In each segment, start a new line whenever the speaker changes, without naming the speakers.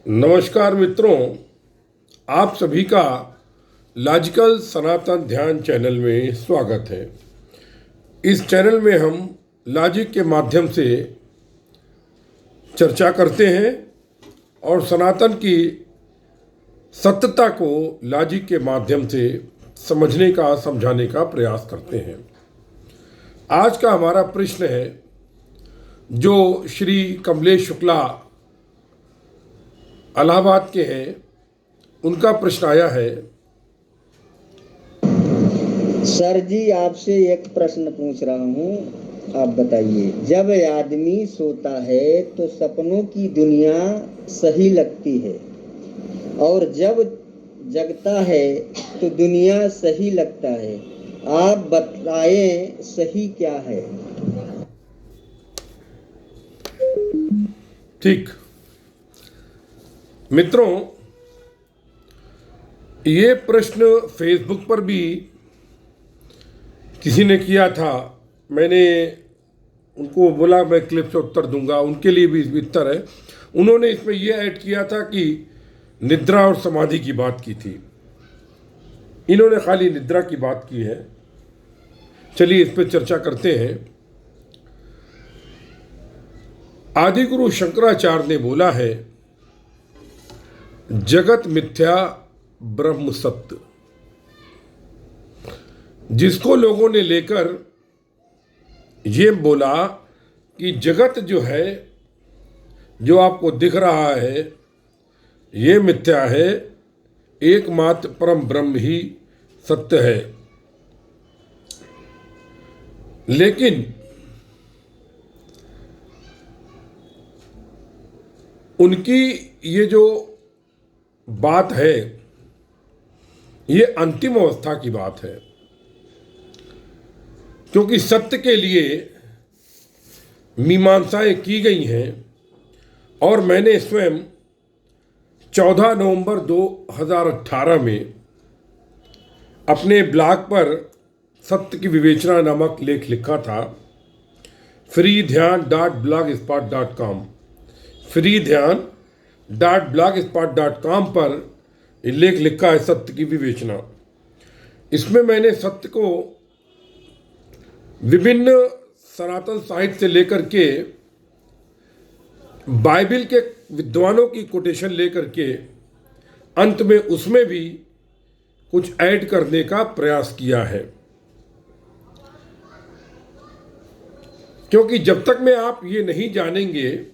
नमस्कार मित्रों, आप सभी का लॉजिकल सनातन ध्यान चैनल में स्वागत है। इस चैनल में हम लॉजिक के माध्यम से चर्चा करते हैं और सनातन की सत्यता को लॉजिक के माध्यम से समझने का समझाने का प्रयास करते हैं। आज का हमारा प्रश्न है जो श्री कमलेश शुक्ला इलाहाबाद के हैं, उनका प्रश्न आया है।
सर जी, आपसे एक प्रश्न पूछ रहा हूँ, आप बताइए। जब आदमी सोता है तो सपनों की दुनिया सही लगती है और जब जगता है तो दुनिया सही लगता है। आप बताएं सही क्या है?
ठीक मित्रों, ये प्रश्न फेसबुक पर भी किसी ने किया था। मैंने उनको बोला मैं क्लिप से उत्तर दूंगा, उनके लिए भी उत्तर है। उन्होंने इसमें यह ऐड किया था कि निद्रा और समाधि की बात की थी। इन्होंने खाली निद्रा की बात की है। चलिए इस पर चर्चा करते हैं। आदिगुरु शंकराचार्य ने बोला है, जगत मिथ्या ब्रह्म सत्य। जिसको लोगों ने लेकर ये बोला कि जगत जो है, जो आपको दिख रहा है, ये मिथ्या है, एकमात्र परम ब्रह्म ही सत्य है। लेकिन उनकी ये जो बात है, ये अंतिम अवस्था की बात है, क्योंकि सत्य के लिए मीमांसाएं की गई हैं। और मैंने स्वयं 14 नवंबर 2018 में अपने ब्लॉग पर सत्य की विवेचना नामक लेख लिखा था। freedhyan.blogspot.com freedhyan.blogspot.com पर लेख लिखा है, सत्य की विवेचना। इसमें मैंने सत्य को विभिन्न सनातन साहित्य से लेकर के बाइबल के विद्वानों की कोटेशन लेकर के अंत में उसमें भी कुछ ऐड करने का प्रयास किया है। क्योंकि जब तक में आप ये नहीं जानेंगे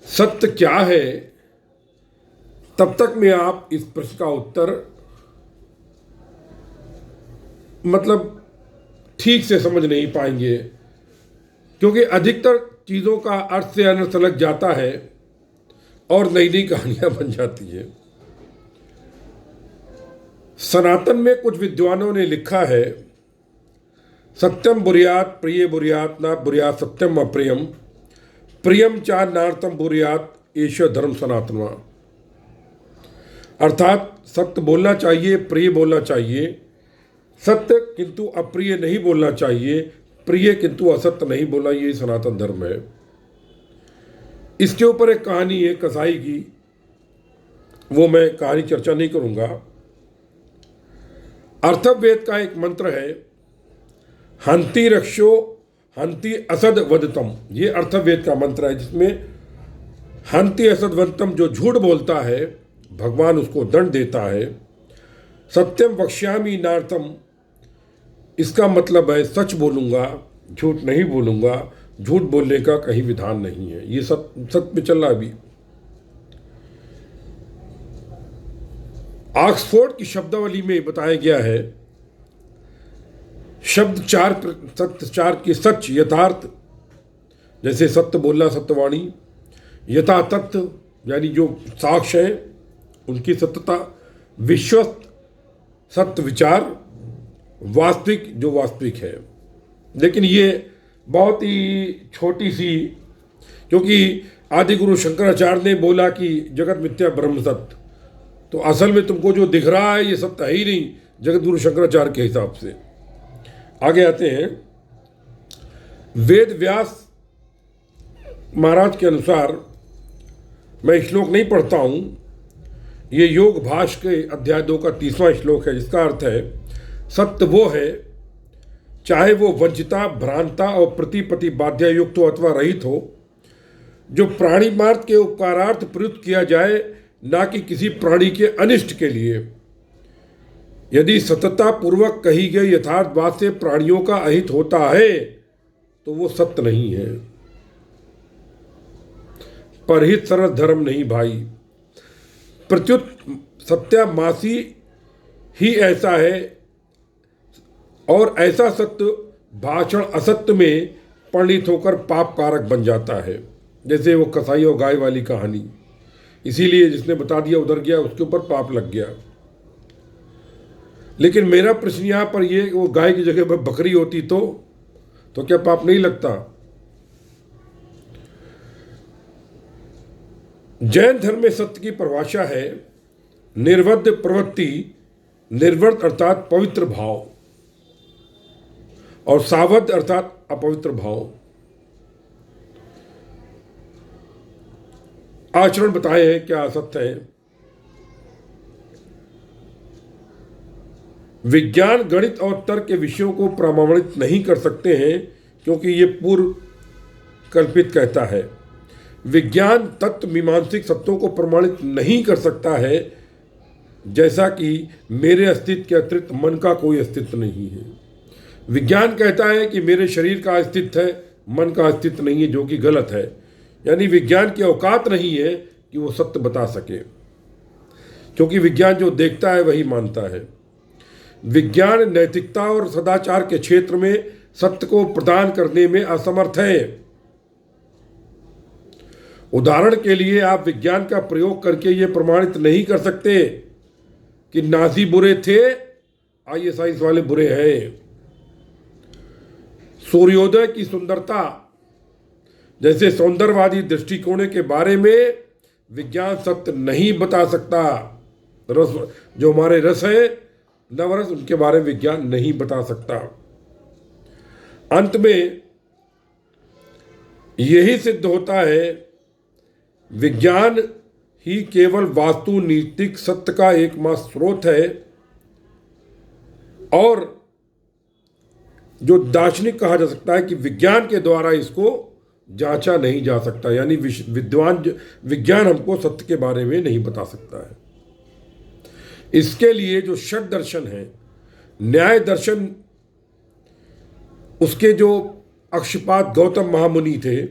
सत्य क्या है, तब तक में आप इस प्रश्न का उत्तर मतलब ठीक से समझ नहीं पाएंगे। क्योंकि अधिकतर चीज़ों का अर्थ से अनर्थ लग जाता है और नई नई कहानियां बन जाती है। सनातन में कुछ विद्वानों ने लिखा है, सत्यम बुर्यात प्रिय बुर्यात ना बुर्यात सत्यम अप्रियम प्रियम चार नार्थम बुर्यात एष धर्म सनातनवा। अर्थात सत्य बोलना चाहिए, प्रिय बोलना चाहिए, सत्य किंतु अप्रिय नहीं बोलना चाहिए, प्रिय किंतु असत्य नहीं बोलना, ये सनातन धर्म है। इसके ऊपर एक कहानी है कसाई की, वो मैं कहानी चर्चा नहीं करूंगा। अर्थवेद का एक मंत्र है, हंति रक्षो हंति असद वदतम। ये अर्थवेद का मंत्र है, जिसमें हंति असद वदतम, जो झूठ बोलता है भगवान उसको दंड देता है। सत्यम वक्ष्यामि नार्थम, इसका मतलब है सच बोलूंगा, झूठ नहीं बोलूंगा, झूठ बोलने का कहीं विधान नहीं है। ये सत्य में चल रहा है अभी। ऑक्सफोर्ड की शब्दावली में बताया गया है, शब्द चार, सत्य चार की सच, यथार्थ, जैसे सत्य बोलना, सत्यवाणी, यथा तत्व यानी जो साक्ष्य है उनकी सत्यता, विश्वस्त सत्य विचार, वास्तविक जो वास्तविक है। लेकिन ये बहुत ही छोटी सी, क्योंकि आदिगुरु शंकराचार्य ने बोला कि जगत मिथ्या ब्रह्म सत्य, तो असल में तुमको जो दिख रहा है ये सत्य है ही नहीं जगत गुरु शंकराचार्य के हिसाब से। आगे आते हैं। वेद व्यास महाराज के अनुसार मैं श्लोक नहीं पढ़ता हूँ, ये योग भाष्य के अध्याय 2 का 30वां श्लोक है, जिसका अर्थ है सत्य वो है, चाहे वो वंचिता, भ्रांता और प्रतिपति बाध्य युक्त हो अथवा रहित हो, जो प्राणी मार्ग के उपकारार्थ प्रयुक्त किया जाए, ना कि किसी प्राणी के अनिष्ट के लिए। यदि सतता पूर्वक कही गई यथार्थ बात से प्राणियों का अहित होता है तो वो सत्य नहीं है। परहित सरल धर्म नहीं भाई। प्रत्युत सत्यामासी ही ऐसा है, और ऐसा सत्य भाषण असत्य में परिणित होकर पाप कारक बन जाता है। जैसे वो कसाई और गाय वाली कहानी, इसीलिए जिसने बता दिया उधर गया, उसके ऊपर पाप लग गया। लेकिन मेरा प्रश्न यहाँ पर ये, वो गाय की जगह पर बकरी होती तो क्या पाप नहीं लगता? जैन धर्म में सत्य की परिभाषा है निर्वद्य प्रवृत्ति, निर्वृत अर्थात पवित्र भाव, और सावध अर्थात अपवित्र भाव। आचरण बताए हैं क्या असत्य है। विज्ञान, गणित और तर्क के विषयों को प्रमाणित नहीं कर सकते हैं, क्योंकि ये पूर्व कल्पित कहता है। विज्ञान तत्व मीमांसिक सत्यों को प्रमाणित नहीं कर सकता है, जैसा कि मेरे अस्तित्व के अतिरिक्त मन का कोई अस्तित्व नहीं है। विज्ञान कहता है कि मेरे शरीर का अस्तित्व है, मन का अस्तित्व नहीं है, जो कि गलत है। यानी विज्ञान की औकात नहीं है कि वो सत्य बता सके, क्योंकि विज्ञान जो देखता है वही मानता है। विज्ञान नैतिकता और सदाचार के क्षेत्र में सत्य को प्रदान करने में असमर्थ है। उदाहरण के लिए, आप विज्ञान का प्रयोग करके ये प्रमाणित नहीं कर सकते कि नाजी बुरे थे, ISIS वाले बुरे हैं। सूर्योदय की सुंदरता जैसे सौंदर्यवादी दृष्टिकोण के बारे में विज्ञान सत्य नहीं बता सकता। रस, जो हमारे रस है, नवरस, उनके बारे में विज्ञान नहीं बता सकता। अंत में यही सिद्ध होता है, विज्ञान ही केवल वास्तु नीतिक सत्य का एकमात्र स्रोत है, और जो दार्शनिक कहा जा सकता है कि विज्ञान के द्वारा इसको जांचा नहीं जा सकता। यानी विज्ञान हमको सत्य के बारे में नहीं बता सकता है। इसके लिए जो षट दर्शन है, न्याय दर्शन, उसके जो अक्षपाद गौतम महामुनि थे,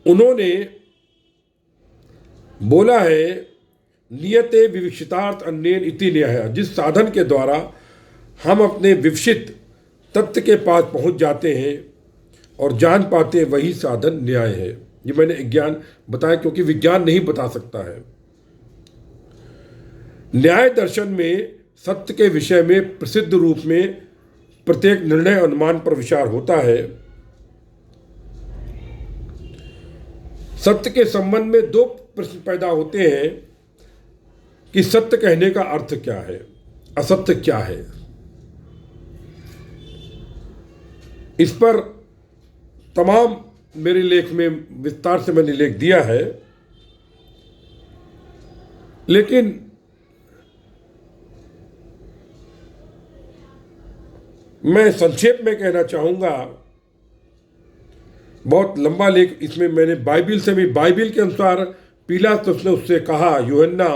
उन्होंने बोला है नियते विवक्षितार्थ अन्येन इति न्याय। जिस साधन के द्वारा हम अपने विवक्षित तत्व के पास पहुंच जाते हैं और जान पाते हैं, वही साधन न्याय है। ये मैंने ज्ञान बताया, क्योंकि विज्ञान नहीं बता सकता है। न्याय दर्शन में सत्य के विषय में प्रसिद्ध रूप में प्रत्येक निर्णय अनुमान पर विचार होता है। सत्य के संबंध में दो प्रश्न पैदा होते हैं कि सत्य कहने का अर्थ क्या है, असत्य क्या है। इस पर तमाम मेरे लेख में विस्तार से मैंने लेख दिया है, लेकिन मैं संक्षेप में कहना चाहूँगा। बहुत लंबा लेख इसमें मैंने बाइबिल से भी, बाइबिल के अनुसार पिलातुस ने उससे कहा, यूहन्ना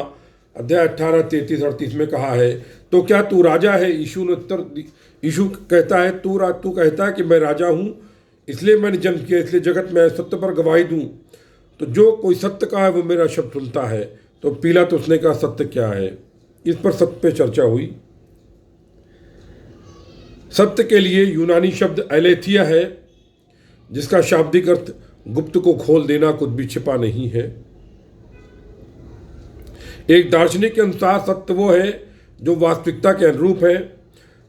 अध्याय 18, 33, 38 में कहा है, तो क्या तू राजा है? यीशु ने उत्तर, यीशु कहता है, तू कहता है कि मैं राजा हूँ, इसलिए मैंने जन्म किया, इसलिए जगत में सत्य पर गवाही दूँ। तो जो कोई सत्य का है वो मेरा शब्द सुनता है। तो पिलातुस ने कहा सत्य क्या है? इस पर सत्य पे चर्चा हुई। सत्य के लिए यूनानी शब्द एलेथिया है, जिसका शाब्दिक अर्थ गुप्त को खोल देना, कुछ भी छिपा नहीं है। एक दार्शनिक के अनुसार सत्य वो है जो वास्तविकता के अनुरूप है।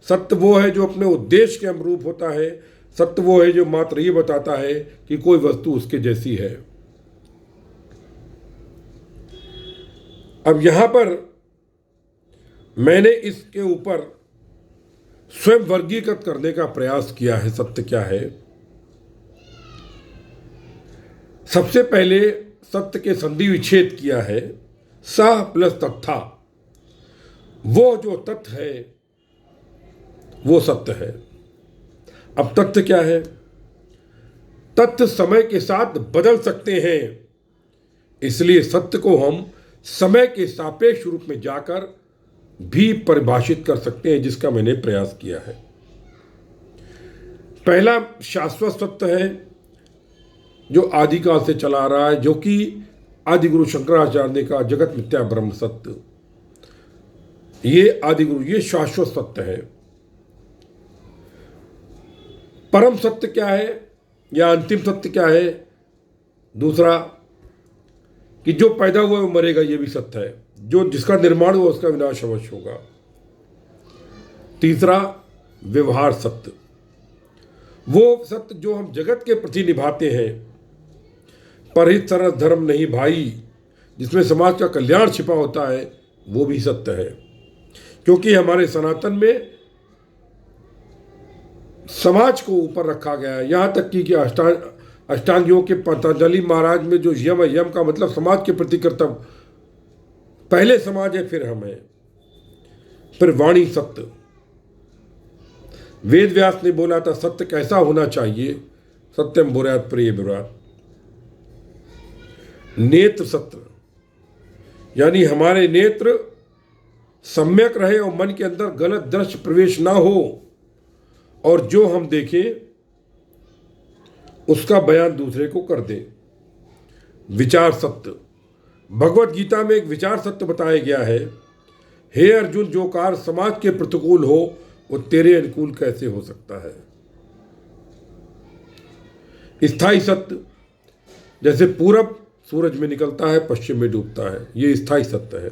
सत्य वो है जो अपने उद्देश्य के अनुरूप होता है। सत्य वो है जो मात्र ये बताता है कि कोई वस्तु उसके जैसी है। अब यहां पर मैंने इसके ऊपर स्वयं वर्गीकृत करने का प्रयास किया है। सत्य क्या है? सबसे पहले सत्य के संधि विच्छेद किया है, स प्लस तथा, वो जो तथ्य है वो सत्य है। अब तथ्य क्या है? तथ्य समय के साथ बदल सकते हैं, इसलिए सत्य को हम समय के सापेक्ष रूप में जाकर भी परिभाषित कर सकते हैं, जिसका मैंने प्रयास किया है। पहला शाश्वत सत्य है जो आदिकाल से चला आ रहा है, जो कि आदिगुरु शंकराचार्य ने कहा जगत मिथ्या ब्रह्म सत्य। ये आदिगुरु, ये शाश्वत सत्य है। परम सत्य क्या है या अंतिम सत्य क्या है? दूसरा कि जो पैदा हुआ वो मरेगा, ये भी सत्य है। जो जिसका निर्माण हुआ उसका विनाश अवश्य होगा। तीसरा व्यवहार सत्य, वो सत्य जो हम जगत के प्रति निभाते हैं। परहित सरस धर्म नहीं भाई, जिसमें समाज का कल्याण छिपा होता है, वो भी सत्य है। क्योंकि हमारे सनातन में समाज को ऊपर रखा गया है। यहाँ तक कि अष्टांग योग के पतंजलि महाराज में जो यम है, यम का मतलब समाज के प्रति कर्तव्य। पहले समाज है, फिर हम हैं। फिर वाणी सत्य, वेद व्यास ने बोला था सत्य कैसा होना चाहिए, सत्यम बुरात प्रिय बुरात। नेत्र सत्य, यानी हमारे नेत्र सम्यक रहे और मन के अंदर गलत दृश्य प्रवेश ना हो, और जो हम देखें उसका बयान दूसरे को कर दे। विचार सत्य, भगवत गीता में एक विचार सत्य बताया गया है, हे अर्जुन, जो कार्य समाज के प्रतिकूल हो वो तेरे अनुकूल कैसे हो सकता है। स्थायी सत्य, जैसे पूरब सूरज में निकलता है, पश्चिम में डूबता है, ये स्थायी सत्य है।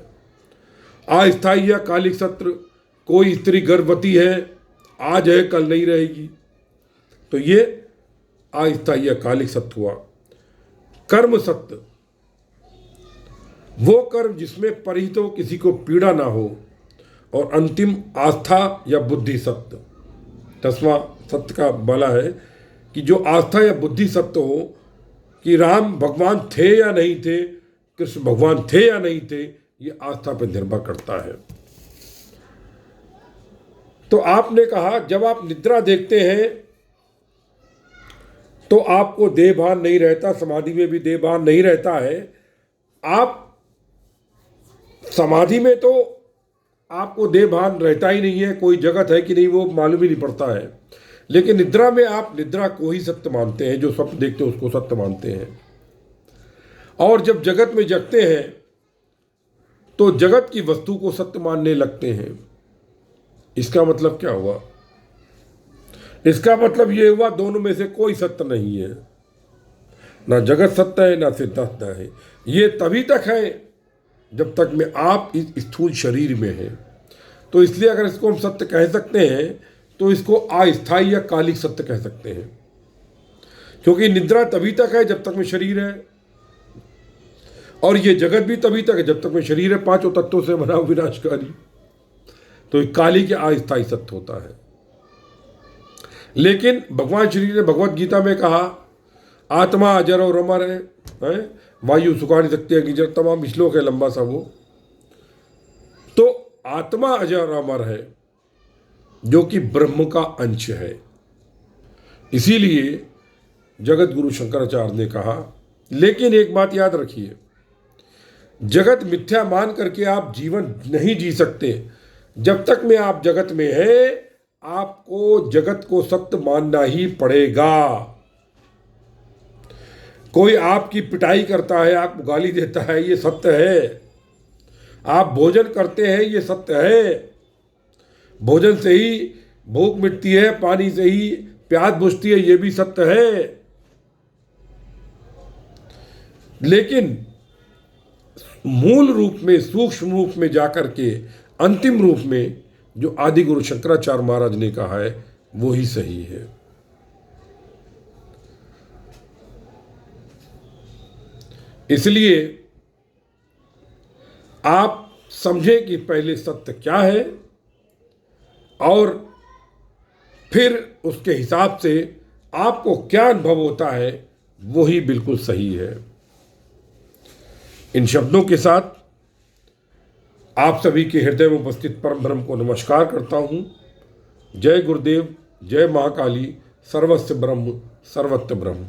अस्थायी या कालिक सत्य, कोई स्त्री गर्भवती है, आज है कल नहीं रहेगी, तो ये अस्थायी या कालिक सत्य हुआ। कर्म सत्य, वो कर्म जिसमें परिहित हो, किसी को पीड़ा ना हो। और अंतिम आस्था या बुद्धि सत्य, 10वां सत्य का बाला है कि जो आस्था या बुद्धि सत्य हो, कि राम भगवान थे या नहीं थे, कृष्ण भगवान थे या नहीं थे, ये आस्था पर निर्भर करता है। तो आपने कहा जब आप निद्रा देखते हैं तो आपको देह भान नहीं रहता, समाधि में भी देह भान नहीं रहता है। आप समाधि में तो आपको देह भान रहता ही नहीं है, कोई जगत है कि नहीं वो मालूम ही नहीं पड़ता है। लेकिन निद्रा में आप निद्रा को ही सत्य मानते हैं, जो स्वप्न देखते हैं उसको सत्य मानते हैं। और जब जगत में जगते हैं तो जगत की वस्तु को सत्य मानने लगते हैं। इसका मतलब क्या हुआ? इसका मतलब ये हुआ दोनों में से कोई सत्य नहीं है, ना जगत सत्य है ना सिद्धांत है। ये तभी तक है जब तक में आप इस स्थूल शरीर में हैं। तो इसलिए अगर इसको हम सत्य कह सकते हैं तो इसको अस्थायी या कालिक सत्य कह सकते हैं, क्योंकि निद्रा तभी तक है जब तक में शरीर है, और ये जगत भी तभी तक है जब तक में शरीर है, पांचों तत्वों से बना विनाशकारी। तो काली के अस्थायी सत्य होता है। लेकिन भगवान श्री ने भगवत गीता में कहा आत्मा अजर और अमर है, वायु सुखानी शक्ति अग्नि, तमाम श्लोक है लंबा सा वो। तो आत्मा अजर अमर है जो कि ब्रह्म का अंश है। इसीलिए जगत गुरु शंकराचार्य ने कहा, लेकिन एक बात याद रखिए, जगत मिथ्या मान करके आप जीवन नहीं जी सकते। जब तक में आप जगत में हैं आपको जगत को सत्य मानना ही पड़ेगा। कोई आपकी पिटाई करता है, आपको गाली देता है, ये सत्य है। आप भोजन करते हैं, ये सत्य है। भोजन से ही भूख मिटती है, पानी से ही प्यास बुझती है, ये भी सत्य है। लेकिन मूल रूप में, सूक्ष्म रूप में जाकर के अंतिम रूप में जो आदि गुरु शंकराचार्य महाराज ने कहा है वो ही सही है। इसलिए आप समझें कि पहले सत्य क्या है और फिर उसके हिसाब से आपको क्या अनुभव होता है वो ही बिल्कुल सही है। इन शब्दों के साथ आप सभी के हृदय में उपस्थित परम ब्रह्म को नमस्कार करता हूँ। जय गुरुदेव, जय महाकाली, सर्वस्य ब्रह्म सर्वत्र ब्रह्म।